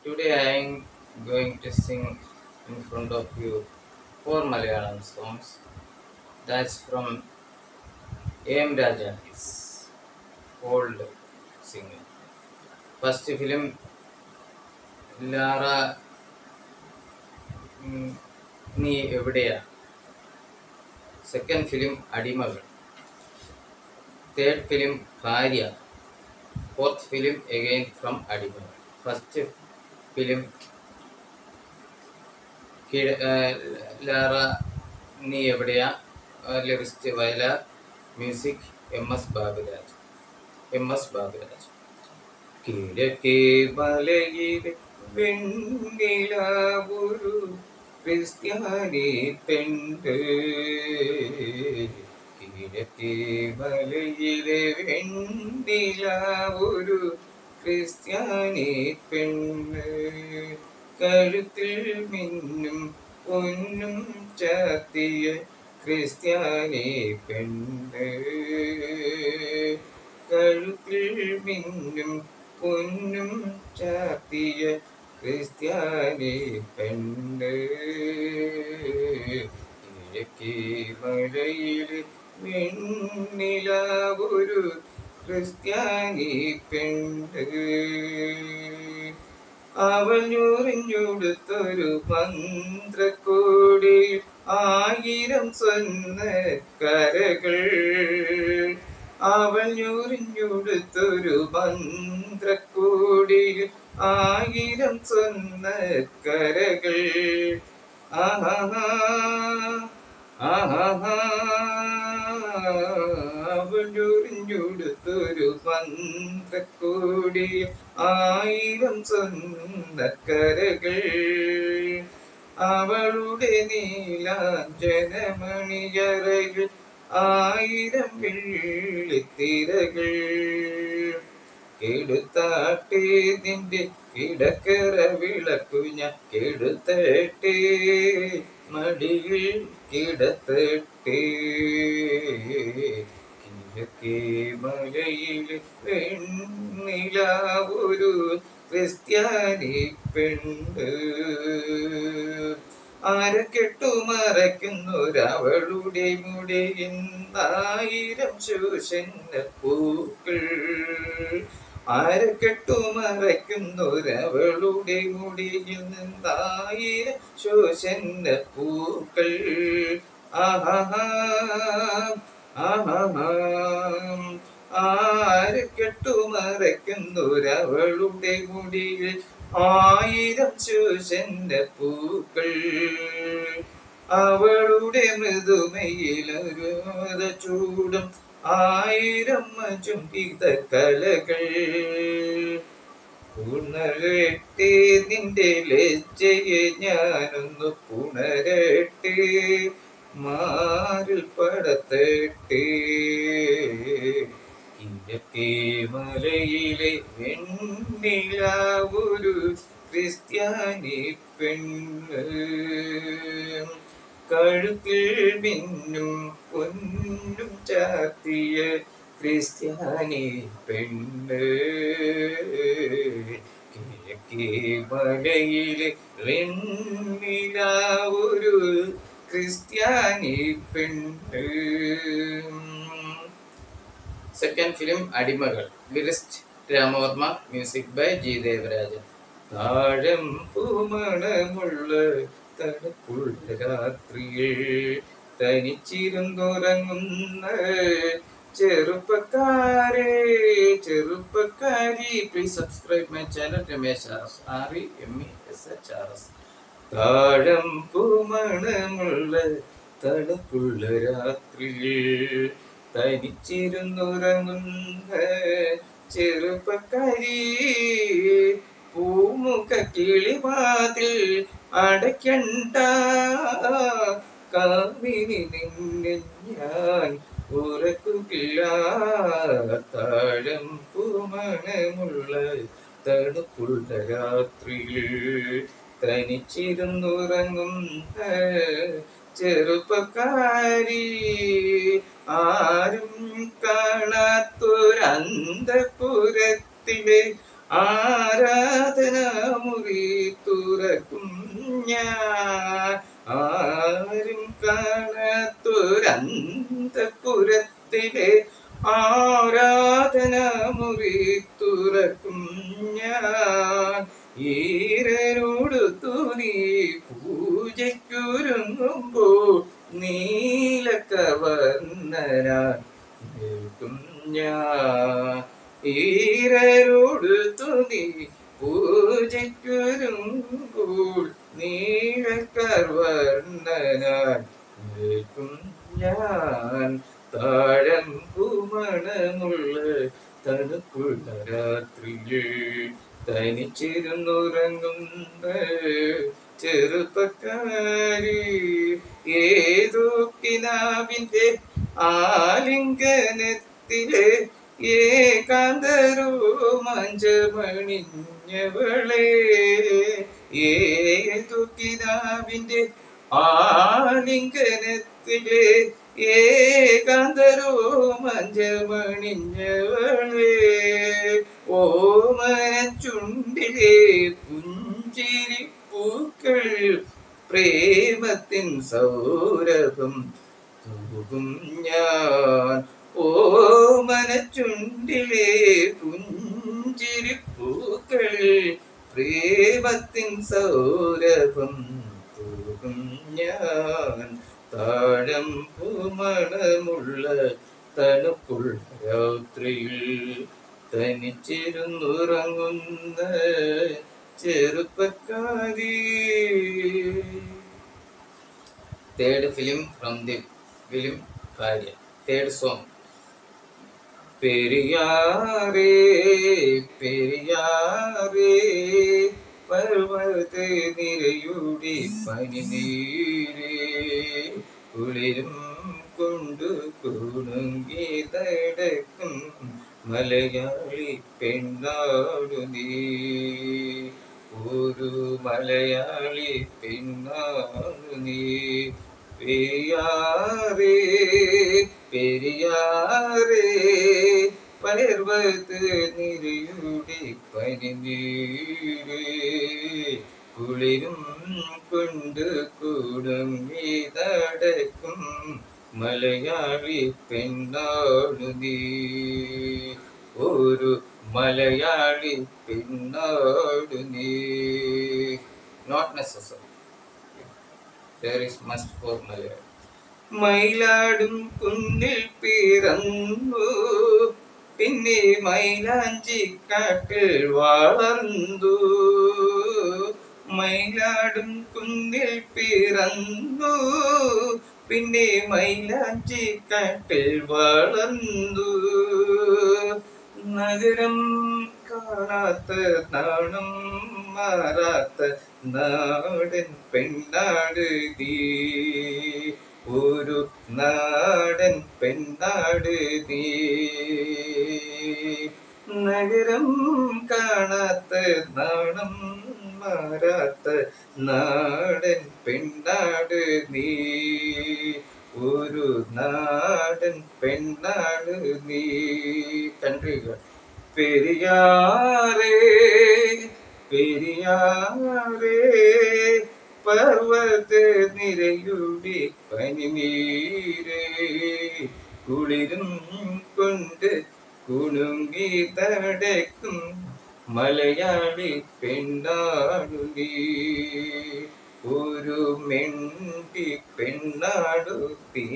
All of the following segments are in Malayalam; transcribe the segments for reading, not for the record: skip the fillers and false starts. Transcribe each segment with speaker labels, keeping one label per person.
Speaker 1: Today I am going to sing in front of you four Malayalam songs. That's from A.M. Raja, his old singing. First film Lara mm, Ni Evideya. Second film Adimagal. Third film Bharya. Fourth film again from Adimagal. First film Lara Ni Evideya. Lyricist Viola. Music M.S. Baburaj. M.S. Baburaj. കിഴക്കേ മലയിൽ വെണ്ണിലാവൊരു ക്രിസ്ത്യാനി പെണ്ണ്. കിഴക്കേ മലയിലെ വെണ്ണിലാവൊരു ക്രിസ്ത്യാനി പെണ്ണ്. കഴുത്തിൽ മിന്നും പൊന്നും ചാത്തിയ ക്രിസ്ത്യാനി പെണ്ണ്. കഴുത്തിൽ മിന്നും പൊന്നും ചാത്തിയ ക്രിസ്ത്യാനി പെണ്ണ്. കിഴക്കേ മലയിൽ വെണ്ണിലാവൊരു ക്രിസ്ത്യാനി പെണ്ണ്. അവൾ ഞൊറിഞ്ഞൊടുത്തൊരു മന്ത്രക്കോടി 1000 സ്വർണ്ണ കരകൾ. അവൾ ഞൊറിഞ്ഞൊടുത്തൊരു മന്ത്രക്കോടി 1000 സ്വർണ്ണ കരകൾ. ആഹാ ആഹാ. അവൾ ഞൊറിഞ്ഞൊടുത്തൊരു മന്ത്രക്കോടി 1000 സ്വർണ്ണ കരകൾ. അവളുടെ നീലാഞ്ജനമണിയറകൾ 1000 വെള്ളിത്തിരകൾ. കെടുത്താട്ടെ നിന്റെ കിടക്കറ വിളക്കു ഞാൻ കെടുത്തട്ടെ, മടിയിൽ കിടത്തട്ടെ. കിഴക്കേ മലയിൽ വെണ്ണിലാവൊരു ക്രിസ്ത്യാനി പെണ്ണ്. അരക്കെട്ടു മറയ്ക്കുന്നൊരവളുടെ മുടിയിൽ 1000 ശോഷന്ന പൂക്കൾ. അരക്കെട്ടു മറയ്ക്കുന്നൊരവളുടെ മുടിയിൽ 1000 ശോഷന്ന പൂക്കൾ. ആഹാ ആഹാ. ആരക്കെട്ടു മറയ്ക്കുന്നൊരവളുടെ മുടിയിൽ 1000 ശോഷന്ന പൂക്കൾ. അവളുടെ മൃദുമയിലൊരു ചൂടും 1000 മജുംബിത കലകൾ. ഉണരട്ടെ നിന്റെ ലജ്ജയെ ഞാനൊന്നു പുണരട്ടെ, മാറിൽ പടത്തട്ടെ. കിഴക്കേ മലയിലെ വെണ്ണിലാവൊരു ക്രിസ്ത്യാനി പെണ്ണ്. കഴുത്തിൽ മിന്നും പൊന്നും ചാത്തിയ ക്രിസ്ത്യാനി പെണ്ണ്. കിഴക്കേ മലയിലെ വെണ്ണിലാവൊരു ക്രിസ്ത്യാനി പെണ്ണ്. Second film Adimagal. Lyricist Ramavarma. Music by G. Devarajan. താഴം പൂമണമുള്ള തണുപ്പുള്ള രാത്രിയിൽ തനിച്ചിരുന്നുറങ്ങുന്ന ചെറുപ്പക്കാരി. Please subscribe my channel Ramesh RS. REMESHRS. താഴം പൂമണമുള്ള തണുപ്പുള്ള രാത്രിയിൽ തനിച്ചിരുന്നുറങ്ങുന്ന ചെറുപ്പക്കാരി. പൂമുഖ കിളിവാതിൽ അടയ്ക്കണ്ട, കാമിനി നിന്നെ ഞാൻ ഉറക്കുകയില്ല. താഴം പൂമണമുള്ള തണുപ്പുള്ള രാത്രിയിൽ തനിച്ചിരുന്നുറങ്ങുന്ന ചെറുപ്പക്കാരി. ആരും കാണാത്തൊരന്തപുരത്തിലെ ആരാധനാമൂർത്തിയായി മുറി തുറക്കും ഞാൻ. ആരും കാണാത്തൊരന്തപുരത്തിലെ ആരാധന മുറി തുറക്കും ഞാൻ. ഈരനോടുത്തു നീ പൂജയ്ക്കൊരുങ്ങുമ്പോൾ നീലക്കവർണ്ണനാൻ നിൽക്കും ഞാൻ. ഈരനോടുത്തു നീ പൂജയ്ക്കൊരുങ്ങുമ്പോൾ നീലക്കവർണ്ണനാൻ നിൽക്കും ഞാൻ. താഴമ്പു മണമുള്ള തണുപ്പുള്ള രാത്രിയിൽ തനിച്ചിരുന്നുറങ്ങുന്ന ചെറുപ്പക്കാരി, ഏതോ കിനാവിന്റെ ആലിംഗനത്തിലെ ഏകാന്തരോമാഞ്ചമണിഞ്ഞവളെ, ഏതോ കിനാവിന്റെ ആലിംഗനത്തിലെ ഏകാന്തരോമാഞ്ചമണിഞ്ഞവളെ, ഓമനച്ചുണ്ടിലെ പുഞ്ചിരി പൂക്കൾ പ്രേമത്തിൻ സൗരഭം തൂകും ഞാൻ. ഓമനച്ചുണ്ടിലെ പുഞ്ചിരി പൂക്കൾ പ്രേമത്തിൻ സൗരഭം തൂകും ഞാൻ. താഴമ്പു മണമുള്ള തണുപ്പുള്ള രാത്രിയിൽ തനിച്ചിരുന്നുറങ്ങുന്ന ചെറുപ്പക്കാരി. Third film from the film Karya. Third song. പെരിയാറേ പെരിയാറേ പർവ്വത നിരയുടെ പനിനീരേ, കുളിരും കൊണ്ടു കുണുങ്ങി തടക്കും മലയാളി പെണ്ണാടു നീ. ഒരു മലയാളി പെണ്ണാടു നീ. പെരിയാറേ പെരിയാറേ പർവ്വത നിരയുടെ പനിനീരേ, കുളിരും കൊണ്ട് കുടുങ്ങി നടക്കും മലയാളി പെണ്ണാടു നീ. ഒരു മലയാളി പെണ്ണാടു നീ. Not necessary. There is must for Malayalam. Mayiladum കുന്നിൽ പിറന്നു, പിന്നെ മൈലാഞ്ചിക്കാട്ടിൽ വളർന്നു. മയിലാടും കുന്നിൽ പിറന്നു, പിന്നെ മൈലാഞ്ചിക്കാട്ടിൽ വളർന്നു. നഗരം കാണാത്ത നാണം മാറാത്ത നാടൻ പെണ്ണാട് നീ. ഒരു നാടൻ പെണ്ണാട് നീ. നഗരം കാണാത്ത നാണം മാറാത്ത നാടൻ പെണ്ണാട് നീ. ഒരു നാടൻ പെണ്ണാട് നീ. കൺട്രികൾ. പെരിയാറേ പെരിയാറേ പർവ്വത നിരയുടെ പനിനീരേ, കുളിരും കൊണ്ട് കുണുങ്ങി തടക്കും മലയാളി പെണ്ണാടു നീ. ഒരു മെണ്ടി പെണ്ണാടു നീ.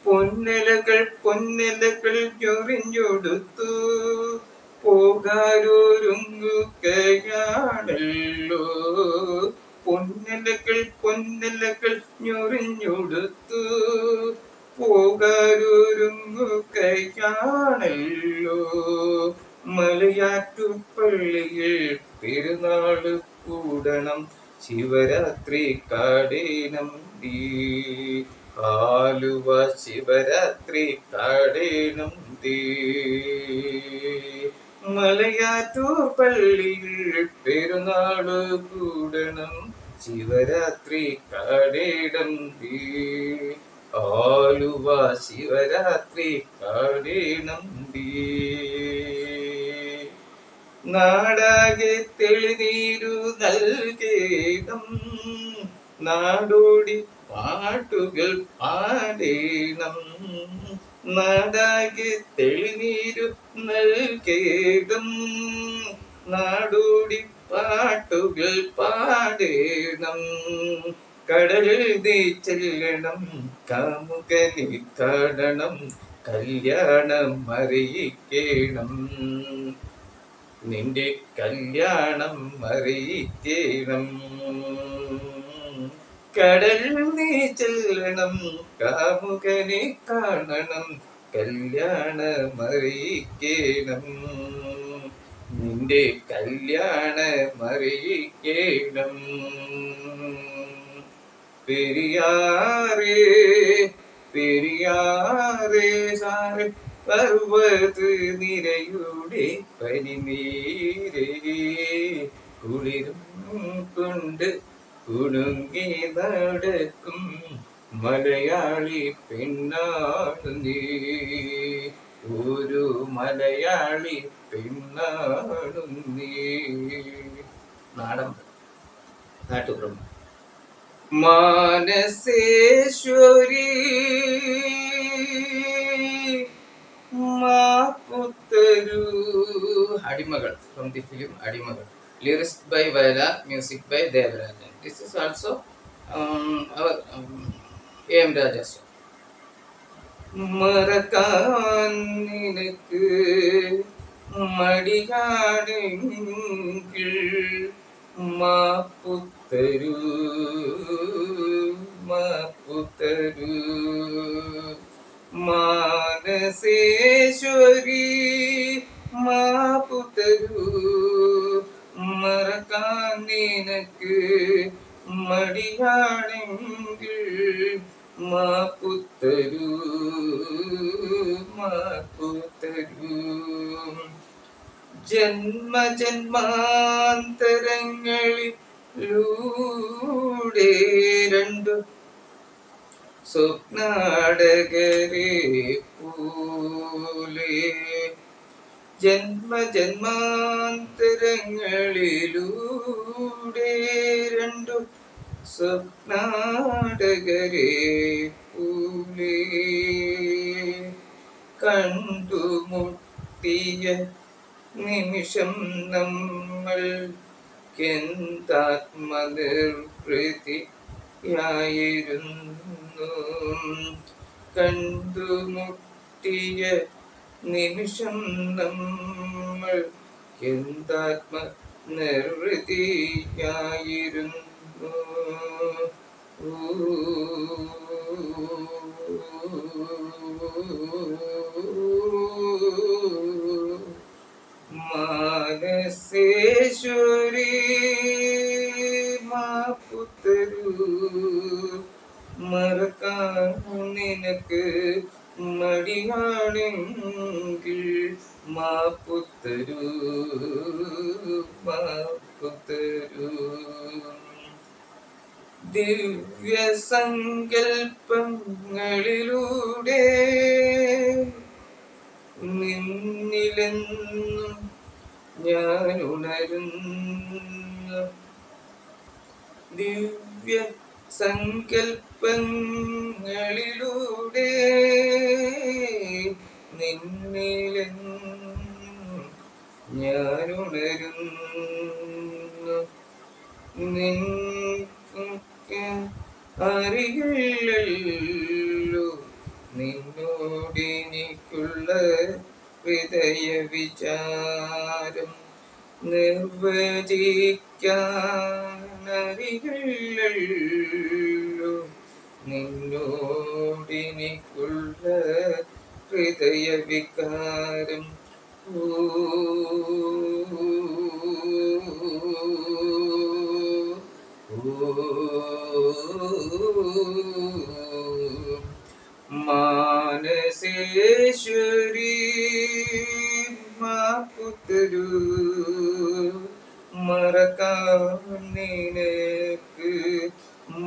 Speaker 1: പൊന്നിലകൾ പൊന്നിലകൾ ചൊറിഞ്ഞൊടുത്തു പോകാരൊരുങ്ങുകയാണല്ലോ. പൊന്നിലകൾ പൊന്നിലകൾ ഞൊറിഞ്ഞൊടുത്തു പോകാരൊരുങ്ങുകയാണല്ലോ. മലയാറ്റുപള്ളിയിൽ പെരുന്നാള് കൂടണം, ശിവരാത്രി കാടേനം നീ. ആലുവ ശിവരാത്രി കാടേനം നീ. മലയാറ്റൂർ പള്ളിയിൽ പെരുന്നാള് കൂടണം, ശിവരാത്രി കാടേനം നീ. ആലുവ ശിവരാത്രി കാടേനം നീ. നാടാകെ തെളിനീരു നൽകേണം, നാടോടി പാട്ടുകൾ പാടേണം. നാടാകെ തെളിനീരു നൽകേണം, നാടോടി പാട്ടുകൾ പാടേണം. കടലിൽ നീ ചെല്ലണം, കാമുകനെ കാണണം, കല്യാണം അറിയിക്കണം. നിന്റെ കല്യാണം അറിയിക്കണം. കടലിൽ നീ ചെല്ലണം, കാമുകനെ കാണണം, കല്യാണം അറിയിക്കണം. നിന്റെ കല്യാണം അറിയിക്കണം. പെരിയാറേ പെരിയാറേ സാറേ പർവ്വത നിരയുടെ പനിനീരേ, കുളിരും കൊണ്ട് കുണുങ്ങി നടക്കും മലയാളി പെണ്ണാണ് നീ, ഒരു മലയാളി പെണ്ണാണ് നീ. നാട്ടുപ്രമ. മാനസേശ്വരി മാപ്പുത്തരു. അടിമകൾ from the film അടിമകൾ. Lyrics by Vayla, music by Devarajan. This is also our A.M. Raja song. മറക്കാൻ നിനക്ക് മടിയാണെങ്കിൽ മാപ്പുത്തരു മാപ്പുത്തരു. മാനസേശ്വരി മാപ്പുത്തരു, മറക്കാൻ നിനക്ക് മടിയാണെങ്കിൽ മാപ്പുത്തരു മാപ്പുത്തരു. ജന്മജന്മാന്തരങ്ങളിലൂടെ രണ്ടു സ്വപ്നാടകരെ പോലെ, ജന്മജന്മാന്തരങ്ങളിലൂടെ രണ്ടു സ്വപ്നാടകരെ പോലെ, കണ്ടുമുട്ടിയ നിമിഷം നമ്മൾക്കെന്താത്മനിർവൃതിയായിരുന്നു. കണ്ടുമുട്ടിയ നിമിഷം നമ്മൾക്കെന്താത്മനിർവൃതിയായിരുന്നു. മാനസേശ്വരി മാപ്പുത്തരു, മറക്കാൻ നിനക്ക് മടിയാണെങ്കിൽ മാപ്പുത്തരു മാപ്പുത്തരു. ദിവ്യസങ്കൽപ്പങ്ങളിലൂടെ നിന്നിലെന്നും ഞാൻ ഉണരുന്നു. ദിവ്യ സങ്കൽപ്പങ്ങളിലൂടെ നിന്നിലെന്നും ഞാൻ ഉണരുന്നു. നിനക്ക് അറിയില്ലല്ലോ നിന്നോടെനിക്കുള്ള ഹൃദയ വിചാരം, നിർവചിക്കാനറിയില്ലല്ലോ നിന്നോടെനിക്കുള്ള ഹൃദയ വികാരം. മാനസേശ്വരി മാപ്പുത്തരു, മറക്കാൻ നിനക്ക്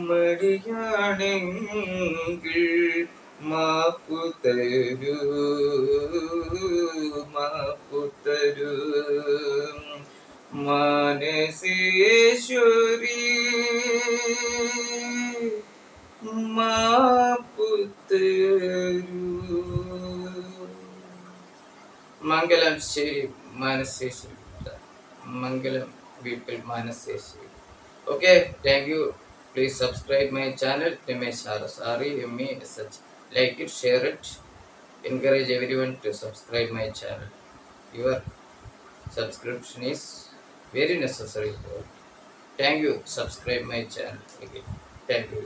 Speaker 1: മടിയാണെങ്കിൽ മാപ്പുത്തരു മാപ്പുത്തരു. മാനസേശ്വരി മാപ്പുത്തരൂ. മംഗലം ശരി മാനസേശ്വരി, മംഗലം വീട്ടിൽ മാനസേശ്വരി. Okay, thank you. Please subscribe my channel, Ramesh Sarasari, MESH. Like it, share it, encourage everyone to subscribe my channel. Your subscription is very necessary. Thank you. Subscribe my channel again. Thank you.